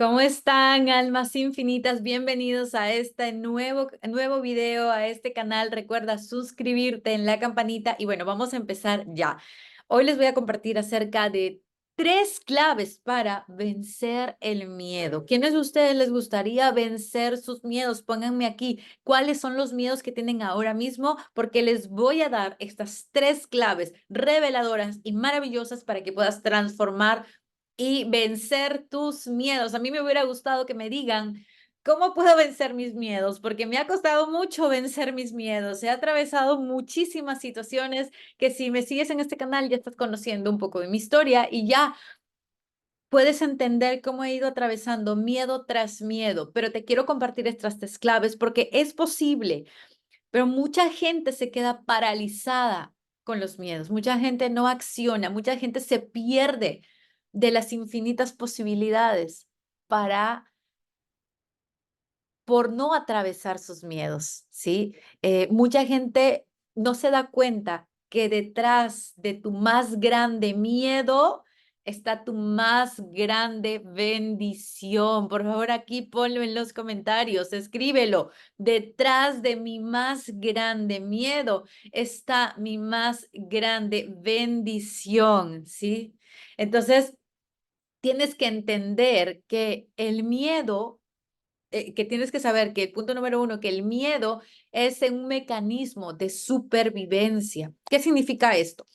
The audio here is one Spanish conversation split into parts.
¿Cómo están, almas infinitas? Bienvenidos a este nuevo video, a este canal. Recuerda suscribirte en la campanita y bueno, vamos a empezar ya. Hoy les voy a compartir acerca de 3 claves para vencer el miedo. ¿Quiénes de ustedes les gustaría vencer sus miedos? Pónganme aquí cuáles son los miedos que tienen ahora mismo, porque les voy a dar estas 3 claves reveladoras y maravillosas para que puedas transformar y vencer tus miedos. A mí me hubiera gustado que me digan, ¿cómo puedo vencer mis miedos? Porque me ha costado mucho vencer mis miedos. He atravesado muchísimas situaciones que si me sigues en este canal ya estás conociendo un poco de mi historia y ya puedes entender cómo he ido atravesando miedo tras miedo. Pero te quiero compartir estas 3 claves porque es posible, pero mucha gente se queda paralizada con los miedos, mucha gente no acciona, mucha gente se pierde de las infinitas posibilidades para por no atravesar sus miedos, ¿sí? Mucha gente no se da cuenta que detrás de tu más grande miedo está tu más grande bendición. Por favor, aquí ponlo en los comentarios, escríbelo. Detrás de mi más grande miedo está mi más grande bendición, ¿sí? Entonces, tienes que entender que el miedo que tienes que saber que el punto número uno, que el miedo es un mecanismo de supervivencia. ¿Qué significa esto?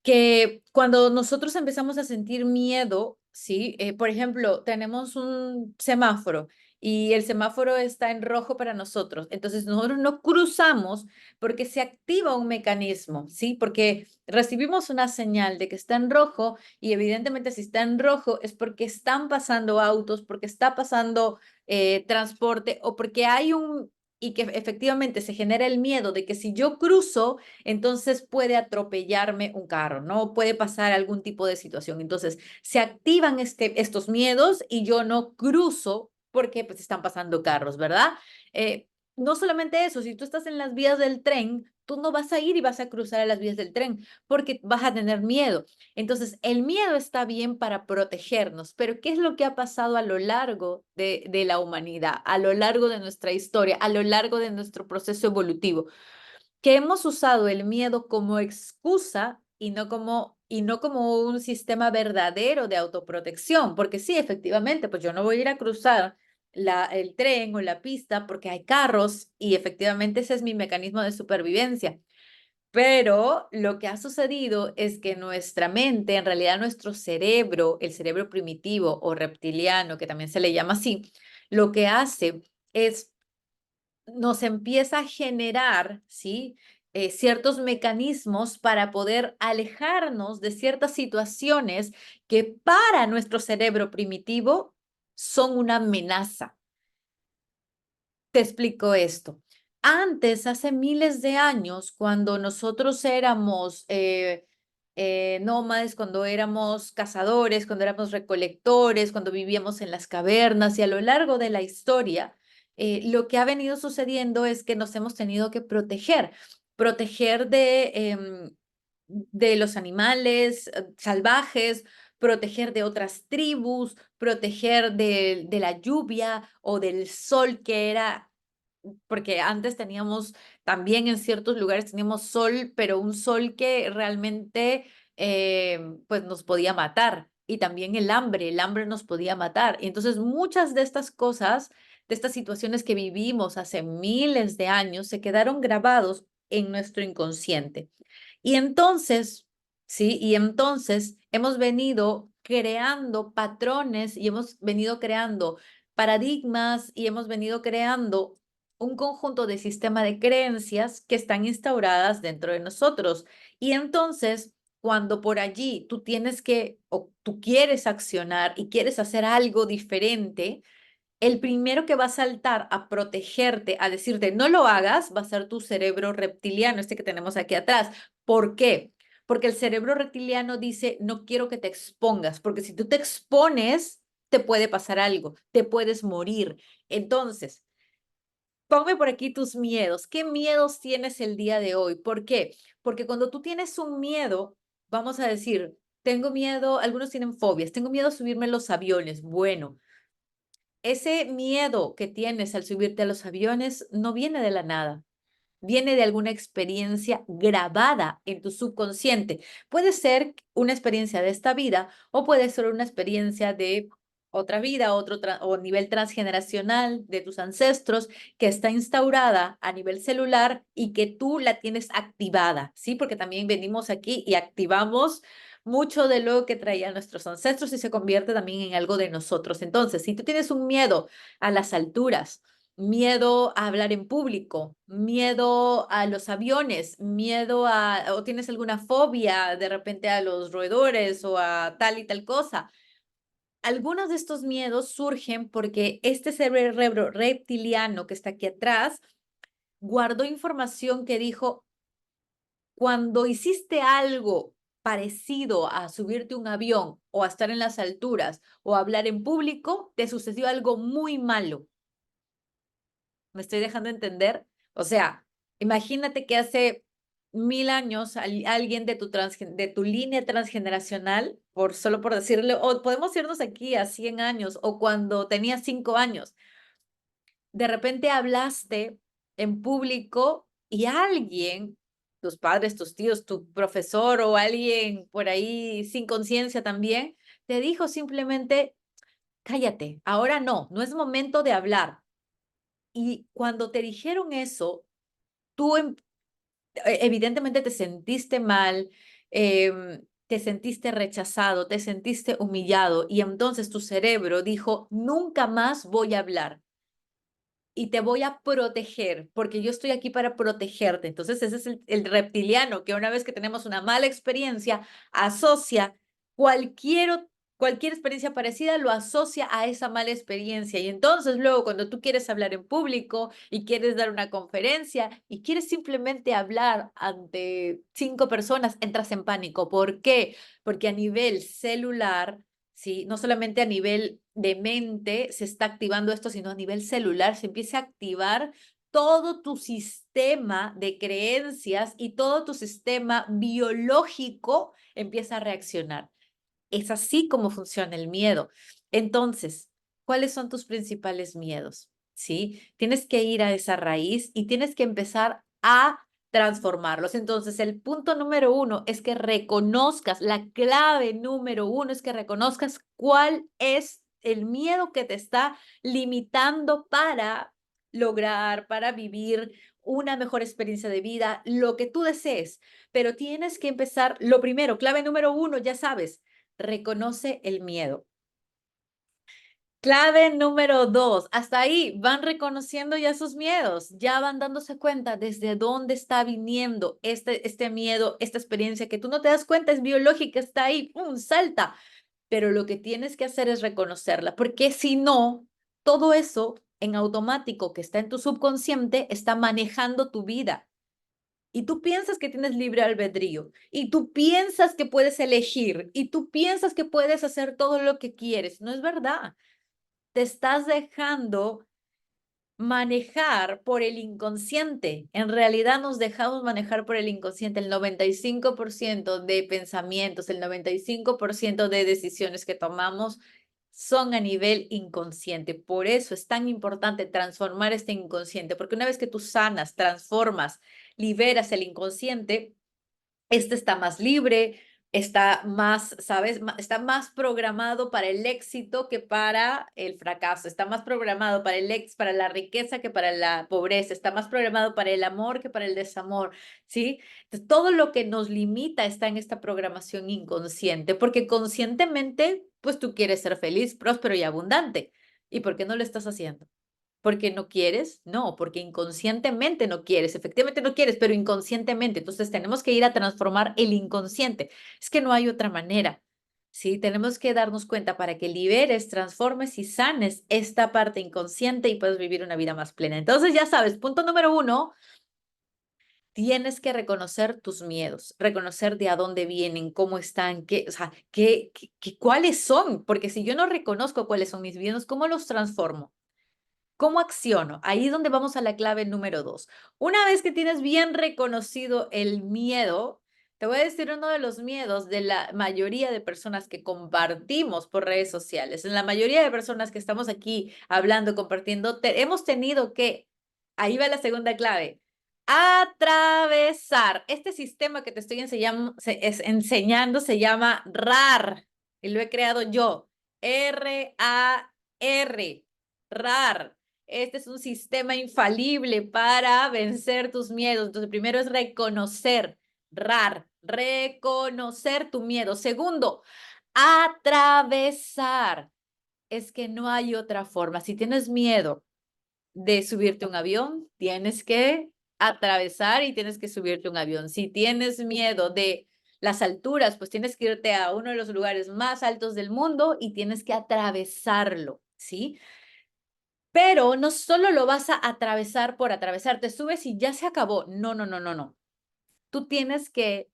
Que cuando nosotros empezamos a sentir miedo, ¿sí? Por ejemplo, tenemos un semáforo y el semáforo está en rojo para nosotros. Entonces nosotros no cruzamos porque se activa un mecanismo, ¿sí? Porque recibimos una señal de que está en rojo y evidentemente si está en rojo es porque están pasando autos, porque está pasando transporte o porque hay un... y que efectivamente se genera el miedo de que si yo cruzo, entonces puede atropellarme un carro, ¿no? Puede pasar algún tipo de situación. Entonces, se activan estos miedos y yo no cruzo porque pues están pasando carros, ¿verdad? No solamente eso, si tú estás en las vías del tren, tú no vas a ir y vas a cruzar a las vías del tren porque vas a tener miedo. Entonces, el miedo está bien para protegernos, pero ¿qué es lo que ha pasado a lo largo de la humanidad, a lo largo de nuestra historia, a lo largo de nuestro proceso evolutivo? Que hemos usado el miedo como excusa y no como un sistema verdadero de autoprotección, porque sí, efectivamente, pues yo no voy a ir a cruzar el tren o la pista porque hay carros y efectivamente ese es mi mecanismo de supervivencia. Pero lo que ha sucedido es que nuestra mente, en realidad nuestro cerebro, el cerebro primitivo o reptiliano, que también se le llama así, lo que hace es nos empieza a generar, ¿sí? Ciertos mecanismos para poder alejarnos de ciertas situaciones que para nuestro cerebro primitivo son una amenaza. Te explico esto. Antes, hace miles de años, cuando nosotros éramos nómades, cuando éramos cazadores, cuando éramos recolectores, cuando vivíamos en las cavernas y a lo largo de la historia, lo que ha venido sucediendo es que nos hemos tenido que proteger de los animales salvajes, proteger de otras tribus, proteger de la lluvia o del sol que era, porque antes teníamos también en ciertos lugares teníamos sol, pero un sol que realmente pues nos podía matar. Y también el hambre nos podía matar. Y entonces muchas de estas cosas, de estas situaciones que vivimos hace miles de años, se quedaron grabados en nuestro inconsciente. Y entonces, sí, y entonces hemos venido creando patrones y hemos venido creando paradigmas y hemos venido creando un conjunto de sistema de creencias que están instauradas dentro de nosotros. Y entonces, cuando por allí tú tienes que o tú quieres accionar y quieres hacer algo diferente, el primero que va a saltar a protegerte, a decirte no lo hagas, va a ser tu cerebro reptiliano, este que tenemos aquí atrás. ¿Por qué? Porque el cerebro reptiliano dice, no quiero que te expongas, porque si tú te expones, te puede pasar algo, te puedes morir. Entonces, ponme por aquí tus miedos. ¿Qué miedos tienes el día de hoy? ¿Por qué? Porque cuando tú tienes un miedo, vamos a decir, tengo miedo, algunos tienen fobias, tengo miedo a subirme en los aviones. Bueno. ese miedo que tienes al subirte a los aviones no viene de la nada. Viene de alguna experiencia grabada en tu subconsciente. Puede ser una experiencia de esta vida o puede ser una experiencia de otra vida, o nivel transgeneracional de tus ancestros que está instaurada a nivel celular y que tú la tienes activada, ¿sí? Porque también venimos aquí y activamos mucho de lo que traían nuestros ancestros y se convierte también en algo de nosotros. Entonces, si tú tienes un miedo a las alturas, miedo a hablar en público, miedo a los aviones, o tienes alguna fobia de repente a los roedores o a tal y tal cosa. Algunos de estos miedos surgen porque este cerebro reptiliano que está aquí atrás guardó información que dijo, cuando hiciste algo parecido a subirte a un avión o a estar en las alturas o a hablar en público, te sucedió algo muy malo. ¿Me estoy dejando entender? O sea, imagínate que hace 1000 años alguien de tu línea transgeneracional, solo por decirle, o podemos irnos aquí a 100 años, o cuando tenías 5 años, de repente hablaste en público y alguien, tus padres, tus tíos, tu profesor o alguien por ahí sin conciencia también, te dijo simplemente, cállate, ahora no es momento de hablar. Y cuando te dijeron eso, tú evidentemente te sentiste mal, te sentiste rechazado, te sentiste humillado y entonces tu cerebro dijo, nunca más voy a hablar y te voy a proteger, porque yo estoy aquí para protegerte. Entonces ese es el reptiliano, que una vez que tenemos una mala experiencia, asocia cualquier, cualquier experiencia parecida, lo asocia a esa mala experiencia. Y entonces luego cuando tú quieres hablar en público y quieres dar una conferencia y quieres simplemente hablar ante 5 personas, entras en pánico. ¿Por qué? Porque a nivel celular, ¿sí? No solamente a nivel de mente se está activando esto, sino a nivel celular se empieza a activar todo tu sistema de creencias y todo tu sistema biológico empieza a reaccionar. Es así como funciona el miedo. Entonces, ¿cuáles son tus principales miedos? ¿Sí? Tienes que ir a esa raíz y tienes que empezar a transformarlos. Entonces, el punto número 1 es que reconozcas, la clave número 1 es que reconozcas cuál es el miedo que te está limitando para lograr, para vivir una mejor experiencia de vida, lo que tú desees. Pero tienes que empezar, lo primero, clave número 1, ya sabes, reconoce el miedo. Clave número 2, hasta ahí van reconociendo ya sus miedos, ya van dándose cuenta desde dónde está viniendo este miedo, esta experiencia que tú no te das cuenta, es biológica, está ahí, ¡pum!, salta. Pero lo que tienes que hacer es reconocerla, porque si no, todo eso en automático que está en tu subconsciente está manejando tu vida. Y tú piensas que tienes libre albedrío, y tú piensas que puedes elegir, y tú piensas que puedes hacer todo lo que quieres. No es verdad. Te estás dejando manejar por el inconsciente. En realidad nos dejamos manejar por el inconsciente. El 95% de pensamientos, el 95% de decisiones que tomamos son a nivel inconsciente. Por eso es tan importante transformar este inconsciente, porque una vez que tú sanas, transformas, liberas el inconsciente, este está más libre, está más, ¿sabes? Está más programado para el éxito que para el fracaso, está más programado para la riqueza que para la pobreza, está más programado para el amor que para el desamor, ¿sí? Entonces, todo lo que nos limita está en esta programación inconsciente, porque conscientemente, pues tú quieres ser feliz, próspero y abundante. ¿Y por qué no lo estás haciendo? ¿Porque no quieres? No, porque inconscientemente no quieres. Efectivamente no quieres, pero inconscientemente. Entonces tenemos que ir a transformar el inconsciente. Es que no hay otra manera. Sí, tenemos que darnos cuenta para que liberes, transformes y sanes esta parte inconsciente y puedas vivir una vida más plena. Entonces ya sabes, punto número 1, tienes que reconocer tus miedos, reconocer de a dónde vienen, cómo están, qué, o sea, cuáles son, porque si yo no reconozco cuáles son mis miedos, ¿cómo los transformo? ¿Cómo acciono? Ahí es donde vamos a la clave número 2. Una vez que tienes bien reconocido el miedo, Te voy a decir uno de los miedos de la mayoría de personas que compartimos por redes sociales. En la mayoría de personas que estamos aquí hablando, compartiendo, hemos tenido que, ahí va la segunda clave, atravesar. Este sistema que te estoy enseñando se llama RAR y lo he creado yo. R-A-R. RAR. Este es un sistema infalible para vencer tus miedos. Entonces, primero es reconocer. RAR, reconocer tu miedo. Segundo, atravesar. Es que no hay otra forma. Si tienes miedo de subirte a un avión, tienes que atravesar y tienes que subirte a un avión. Si tienes miedo de las alturas, pues tienes que irte a uno de los lugares más altos del mundo y tienes que atravesarlo, ¿sí? Pero no solo lo vas a atravesar por atravesar, te subes y ya se acabó. No, no, no, no, no. Tú tienes que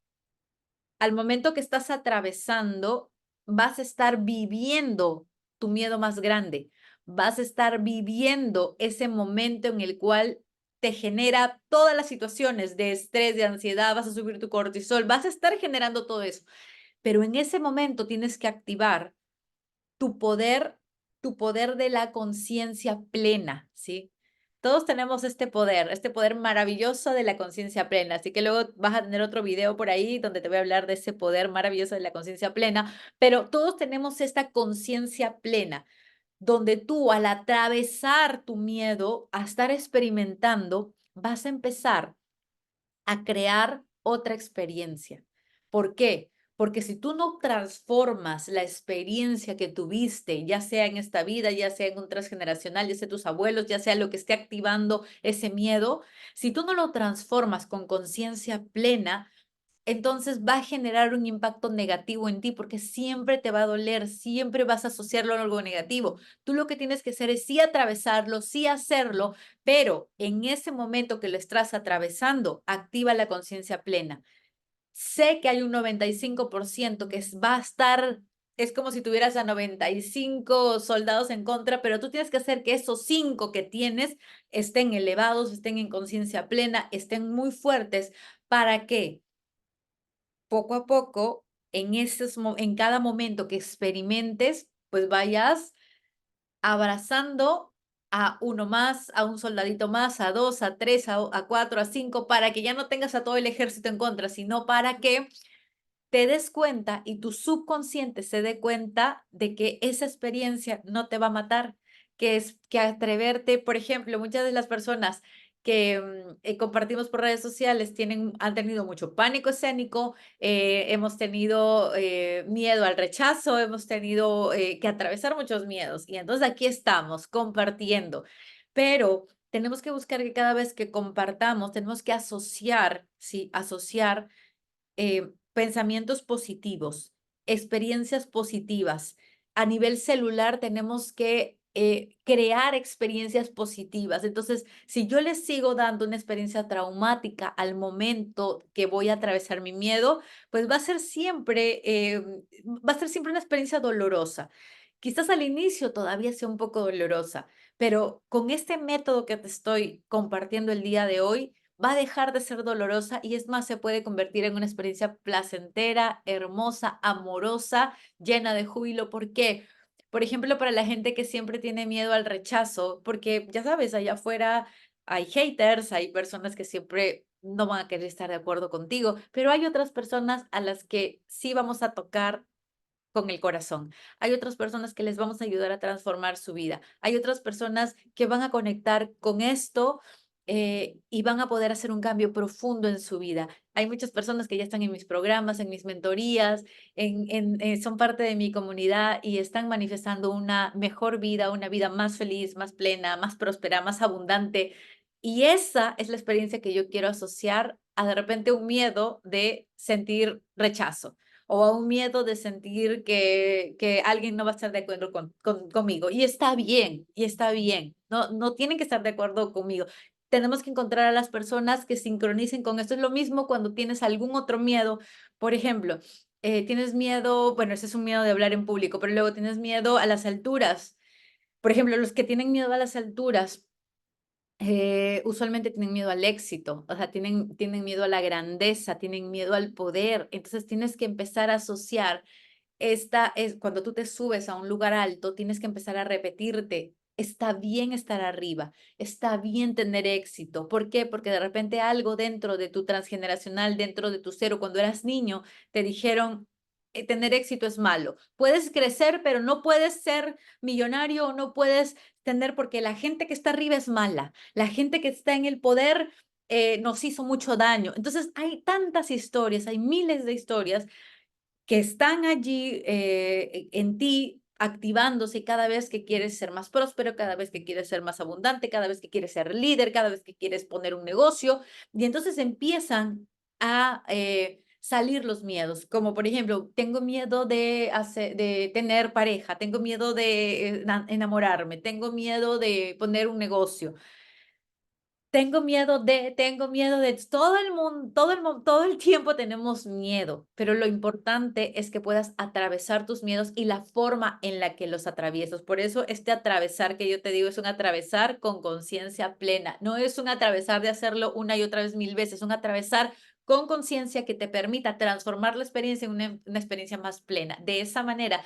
al momento que estás atravesando, vas a estar viviendo tu miedo más grande, vas a estar viviendo ese momento en el cual te genera todas las situaciones de estrés, de ansiedad, vas a subir tu cortisol, vas a estar generando todo eso. Pero en ese momento tienes que activar tu poder, tu poder de la conciencia plena, ¿sí? Todos tenemos este poder maravilloso de la conciencia plena, así que luego vas a tener otro video por ahí donde te voy a hablar de ese poder maravilloso de la conciencia plena, pero todos tenemos esta conciencia plena, donde tú al atravesar tu miedo, a estar experimentando, vas a empezar a crear otra experiencia. ¿Por qué? Porque si tú no transformas la experiencia que tuviste, ya sea en esta vida, ya sea en un transgeneracional, ya sea tus abuelos, ya sea lo que esté activando ese miedo, si tú no lo transformas con conciencia plena, entonces va a generar un impacto negativo en ti porque siempre te va a doler, siempre vas a asociarlo a algo negativo. Tú lo que tienes que hacer es sí atravesarlo, sí hacerlo, pero en ese momento que lo estás atravesando, activa la conciencia plena. Sé que hay un 95% que va a estar, es como si tuvieras a 95 soldados en contra, pero tú tienes que hacer que esos 5 que tienes estén elevados, estén en conciencia plena, estén muy fuertes. ¿Para qué? Poco a poco, en cada momento que experimentes, pues vayas abrazando a uno más, a un soldadito más, a dos, a tres, a cuatro, a cinco, para que ya no tengas a todo el ejército en contra, sino para que te des cuenta y tu subconsciente se dé cuenta de que esa experiencia no te va a matar, que es que atreverte, por ejemplo, muchas de las personas que compartimos por redes sociales han tenido mucho pánico escénico, hemos tenido miedo al rechazo, hemos tenido que atravesar muchos miedos y entonces aquí estamos compartiendo, pero tenemos que buscar que cada vez que compartamos, tenemos que asociar, sí, asociar pensamientos positivos, experiencias positivas. A nivel celular tenemos que crear experiencias positivas. Entonces, si yo les sigo dando una experiencia traumática al momento que voy a atravesar mi miedo, pues va a ser siempre una experiencia dolorosa. Quizás al inicio todavía sea un poco dolorosa, pero con este método que te estoy compartiendo el día de hoy, va a dejar de ser dolorosa y es más, se puede convertir en una experiencia placentera, hermosa, amorosa, llena de júbilo. ¿Por qué? Por ejemplo, para la gente que siempre tiene miedo al rechazo, porque ya sabes, allá afuera hay haters, hay personas que siempre no van a querer estar de acuerdo contigo, pero hay otras personas a las que sí vamos a tocar con el corazón. Hay otras personas que les vamos a ayudar a transformar su vida. Hay otras personas que van a conectar con esto y van a poder hacer un cambio profundo en su vida. Hay muchas personas que ya están en mis programas, en mis mentorías, son parte de mi comunidad y están manifestando una mejor vida, una vida más feliz, más plena, más próspera, más abundante. Y esa es la experiencia que yo quiero asociar a de repente un miedo de sentir rechazo o a un miedo de sentir que alguien no va a estar de acuerdo conmigo. Y está bien, y está bien. No, no tienen que estar de acuerdo conmigo. Tenemos que encontrar a las personas que sincronicen con esto. Es lo mismo cuando tienes algún otro miedo. Por ejemplo, tienes miedo, bueno, ese es un miedo de hablar en público, pero luego tienes miedo a las alturas. Por ejemplo, los que tienen miedo a las alturas usualmente tienen miedo al éxito, o sea, tienen miedo a la grandeza, tienen miedo al poder. Entonces tienes que empezar a asociar esta es cuando tú te subes a un lugar alto, tienes que empezar a repetirte, está bien estar arriba, está bien tener éxito. ¿Por qué? Porque de repente algo dentro de tu transgeneracional, dentro de tu ser, o cuando eras niño, te dijeron, tener éxito es malo. Puedes crecer, pero no puedes ser millonario o no puedes tener, porque la gente que está arriba es mala. La gente que está en el poder nos hizo mucho daño. Entonces, hay tantas historias, hay miles de historias que están allí en ti activándose cada vez que quieres ser más próspero, cada vez que quieres ser más abundante, cada vez que quieres ser líder, cada vez que quieres poner un negocio. Y entonces empiezan a salir los miedos, como por ejemplo, tengo miedo de tener pareja, tengo miedo de enamorarme, tengo miedo de poner un negocio. Tengo miedo de todo el mundo, todo el tiempo tenemos miedo, pero lo importante es que puedas atravesar tus miedos y la forma en la que los atraviesas. Por eso este atravesar que yo te digo es un atravesar con conciencia plena, no es un atravesar de hacerlo una y otra vez mil veces, es un atravesar con conciencia que te permita transformar la experiencia en una experiencia más plena. De esa manera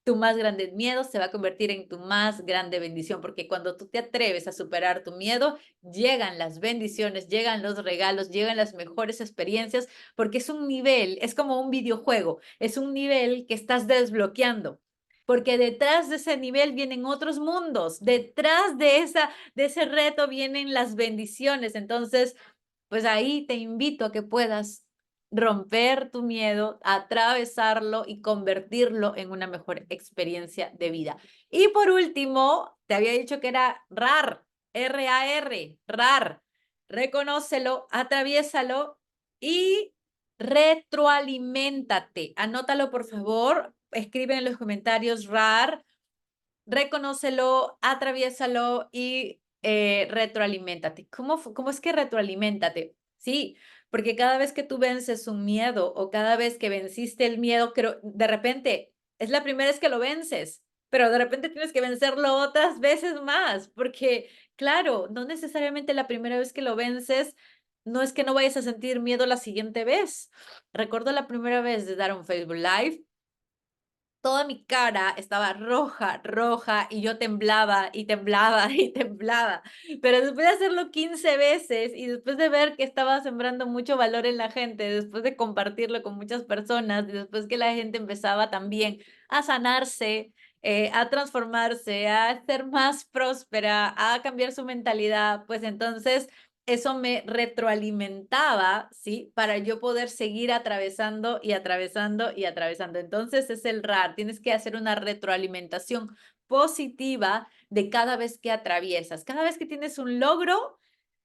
tu más grande miedo se va a convertir en tu más grande bendición, porque cuando tú te atreves a superar tu miedo, llegan las bendiciones, llegan los regalos, llegan las mejores experiencias, porque es un nivel, es como un videojuego, es un nivel que estás desbloqueando. Porque detrás de ese nivel vienen otros mundos, detrás de ese reto vienen las bendiciones. Entonces, pues ahí te invito a que puedas romper tu miedo, atravesarlo y convertirlo en una mejor experiencia de vida. Y por último, te había dicho que era RAR, R-A-R, RAR. Reconócelo, atraviésalo y retroaliméntate. Anótalo, por favor. Escribe en los comentarios RAR, reconócelo, atraviésalo y retroaliméntate. ¿Cómo es que retroaliméntate? Sí, porque cada vez que tú vences un miedo o cada vez que venciste el miedo, creo, de repente es la primera vez que lo vences, pero de repente tienes que vencerlo otras veces más, porque claro, no necesariamente la primera vez que lo vences, no es que no vayas a sentir miedo la siguiente vez. Recuerdo la primera vez de dar un Facebook Live, toda mi cara estaba roja, roja, y yo temblaba, y temblaba, y temblaba. Pero después de hacerlo 15 veces, y después de ver que estaba sembrando mucho valor en la gente, después de compartirlo con muchas personas, y después que la gente empezaba también a sanarse, a transformarse, a ser más próspera, a cambiar su mentalidad, pues entonces eso me retroalimentaba, ¿sí? Para yo poder seguir atravesando y atravesando y atravesando. Entonces es el RAR, tienes que hacer una retroalimentación positiva de cada vez que atraviesas. Cada vez que tienes un logro,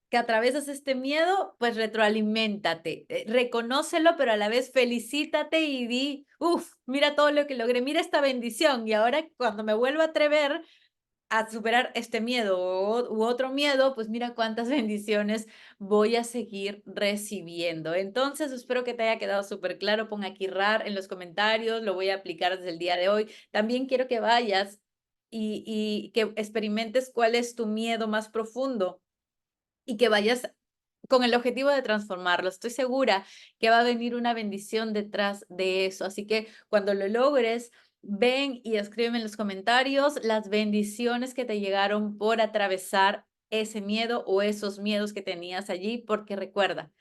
que atraviesas este miedo, pues retroaliméntate, reconócelo, pero a la vez felicítate y di, uff, mira todo lo que logré, mira esta bendición. Y ahora cuando me vuelvo a atrever, a superar este miedo u otro miedo, pues mira cuántas bendiciones voy a seguir recibiendo. Entonces, espero que te haya quedado súper claro. Pon aquí RAR en los comentarios, lo voy a aplicar desde el día de hoy. También quiero que vayas y que experimentes cuál es tu miedo más profundo y que vayas con el objetivo de transformarlo. Estoy segura que va a venir una bendición detrás de eso. Así que cuando lo logres, ven y escríbeme en los comentarios las bendiciones que te llegaron por atravesar ese miedo o esos miedos que tenías allí, porque recuerda,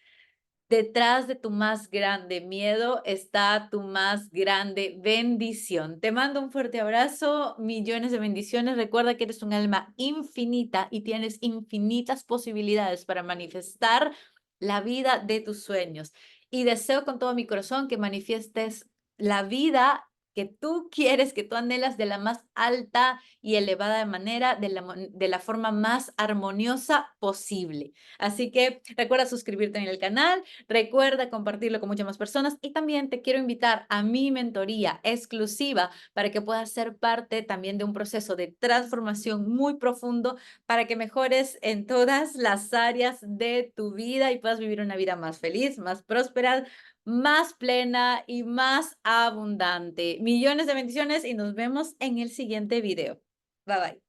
detrás de tu más grande miedo está tu más grande bendición. Te mando un fuerte abrazo, millones de bendiciones. Recuerda que eres un alma infinita y tienes infinitas posibilidades para manifestar la vida de tus sueños. Y deseo con todo mi corazón que manifiestes la vida que tú quieres, que tú anhelas de la más alta y elevada manera, de la forma más armoniosa posible. Así que recuerda suscribirte en el canal. Recuerda compartirlo con muchas más personas y también te quiero invitar a mi mentoría exclusiva para que puedas ser parte también de un proceso de transformación muy profundo para que mejores en todas las áreas de tu vida y puedas vivir una vida más feliz, más próspera, más plena y más abundante. Millones de bendiciones y nos vemos en el siguiente video. Bye bye.